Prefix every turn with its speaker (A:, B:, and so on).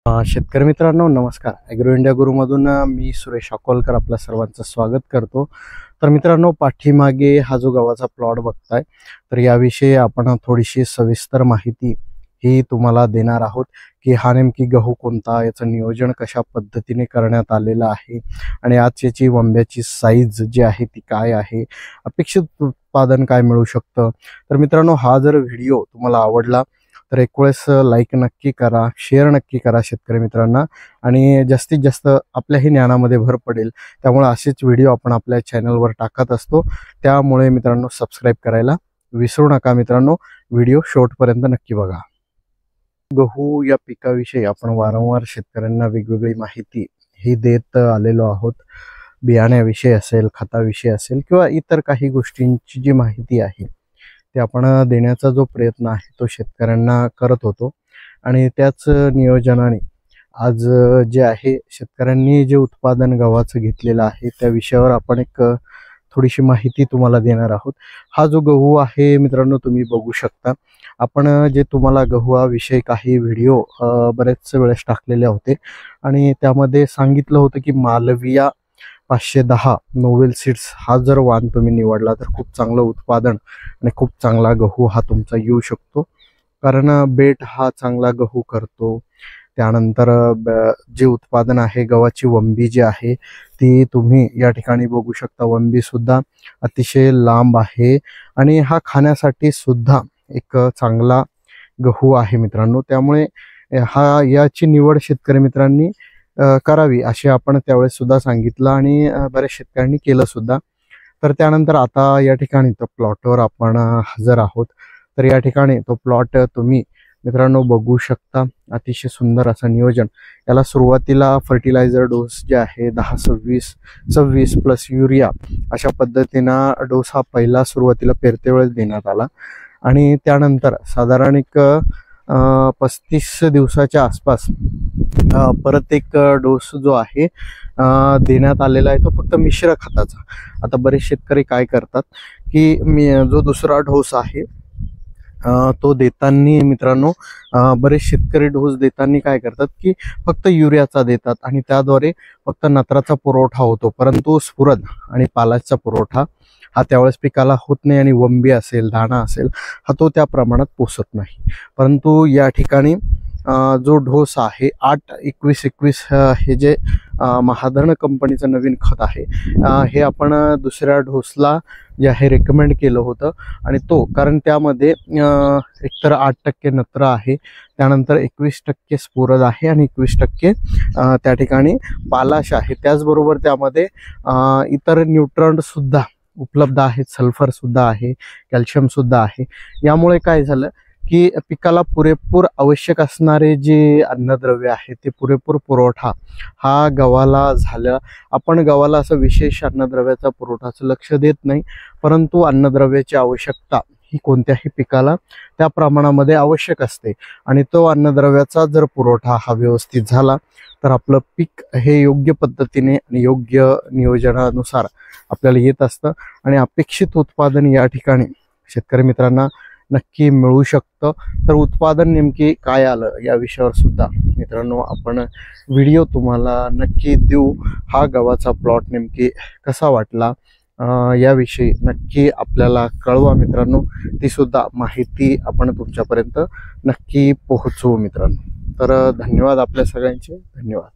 A: शेतकरी मित्रांनो नमस्कार. ॲग्रो इंडिया गुरुमधून मी सुरेश अकोलकर आपल्या सर्वांचं स्वागत करतो. तर मित्रांनो, पाठीमागे हा जो गव्हाचा प्लॉट बघताय, तर याविषयी आपण थोडीशी सविस्तर माहिती ही तुम्हाला देणार आहोत की हा नेमकी गहू कोणता, याचं नियोजन कशा पद्धतीने करण्यात आलेलं आहे आणि आज याची वंब्याची साईज जी आहे ती काय आहे, अपेक्षित उत्पादन काय मिळू शकतं. तर मित्रांनो, हा जर व्हिडिओ तुम्हाला आवडला तर एक वेळेस लाईक नक्की करा, शेअर नक्की करा शेतकरी मित्रांना, आणि जास्तीत जास्त आपल्याही ज्ञानामध्ये भर पडेल. त्यामुळे असेच व्हिडिओ आपण आपल्या चॅनलवर टाकत असतो. त्यामुळे मित्रांनो सबस्क्राईब करायला विसरू नका. मित्रांनो, व्हिडिओ शेवटपर्यंत नक्की बघा. गहू या पिकाविषयी आपण वारंवार शेतकऱ्यांना वेगवेगळी माहिती ही देत आलेलो आहोत. बियाण्याविषयी असेल, खताविषयी असेल किंवा इतर काही गोष्टींची जी माहिती आहे ते आपण देण्याचा जो प्रयत्न आहे तो शेतकऱ्यांना करत होतो. आणि त्याच नियोजनाने आज जे आहे शेतकऱ्यांनी जे उत्पादन गव्हाचं घेतलेलं आहे त्या विषयावर आपण एक थोडीशी माहिती तुम्हाला देणार आहोत. हा जो गहू आहे मित्रांनो, तुम्ही बघू शकता. आपण जे तुम्हाला गव्हाविषयी काही व्हिडिओ बरेच वेळेस टाकलेले होते आणि त्यामध्ये सांगितलं होतं की मालविया 510 नोवेल सीड्स हा जर वाण तुम्ही निवडला तर खूप चांगलं उत्पादन आणि खूप चांगला गहू हा तुमचा येऊ शकतो. कारण बेट हा चांगला गहू करतो. त्यानंतर जे उत्पादन आहे, गव्हाची वंबी जी आहे ती तुम्ही या ठिकाणी बघू शकता. वंबी सुद्धा अतिशय लांब आहे आणि हा खाण्यासाठी सुद्धा एक चांगला गहू आहे मित्रांनो. त्यामुळे याची निवड शेतकरी मित्रांनी करावी असे आपण त्यावेळेस सुद्धा सांगितलं आणि बऱ्याच शेतकऱ्यांनी केलं सुद्धा. तर त्यानंतर आता या ठिकाणी तो प्लॉटवर आपण हजर आहोत. तर या ठिकाणी तो प्लॉट तुम्ही मित्रांनो बघू शकता. अतिशय सुंदर असं नियोजन. याला सुरुवातीला फर्टिलायझर डोस जे आहे 10-26 प्लस युरिया अशा पद्धतीनं डोस हा पहिला सुरुवातीला पेरते वेळेस देण्यात आला आणि त्यानंतर साधारण एक 35 दिवसाच्या आसपास परत एक डोस जो आहे देण्यात आलेला आहे, तो फक्त मिश्र खताचा. आता बरेच शेतकरी काय करतात की जो दुसरा डोस आहे तो देताना मित्रांनो, बरेच शेतकरी डोस देताना काय करतात की फक्त युरियाचा देतात आणि त्याद्वारे फक्त नत्राचा पुरवठा होतो, परंतु स्फुरद आणि पालाचा पुरवठा हा त्यावेळेस पिकाला होत नाही आणि वंबी असेल, दाणा असेल हा तो त्या प्रमाणात पोसत नाही. परंतु या ठिकाणी जो डोस आहे 8-21-21 हे जे महाधन कंपनीचं नवीन खत आहे, हे आपण दुसऱ्या डोसला जे आहे रेकमेंड केलं होतं. आणि तो कारण त्यामध्ये एकतर 8% नत्र आहे, त्यानंतर 21% स्फुरद आहे आणि 21% त्या ठिकाणी पालाश आहे. त्याचबरोबर त्यामध्ये इतर न्यूट्रंट सुद्धा उपलब्ध आहेत, सल्फर सुद्धा आहे, कॅल्शियम सुद्धा आहे. यामुळे काय झालं की पिकाला पुरेपूर आवश्यक असणारे जे अन्नद्रव्य आहे ते पुरेपूर पुरवठा हा गव्हाला झाला. आपण गव्हाला असं विशेष अन्नद्रव्याचा पुरवठाचं लक्ष देत नाही, परंतु अन्नद्रव्याची आवश्यकता ही कोणत्याही पिकाला त्या प्रमाणामध्ये आवश्यक असते आणि तो अन्नद्रव्याचा जर पुरवठा हा व्यवस्थित झाला तर आपलं पीक हे योग्य पद्धतीने आणि योग्य नियोजनानुसार आपल्याला येत असतं आणि अपेक्षित उत्पादन या ठिकाणी शेतकरी मित्रांना नक्की मिळू शकतं. तर उत्पादन नेमके काय आलं या विषयावर सुद्धा मित्रांनो आपण व्हिडिओ तुम्हाला नक्की देऊ. हा गव्हाचा प्लॉट नेमकी कसा वाटला याविषयी नक्की आपल्याला कळवा मित्रांनो. ती सुद्धा माहिती आपण तुमच्यापर्यंत नक्की पोहोचवू मित्रांनो. तर धन्यवाद आपल्या सगळ्यांचे. धन्यवाद.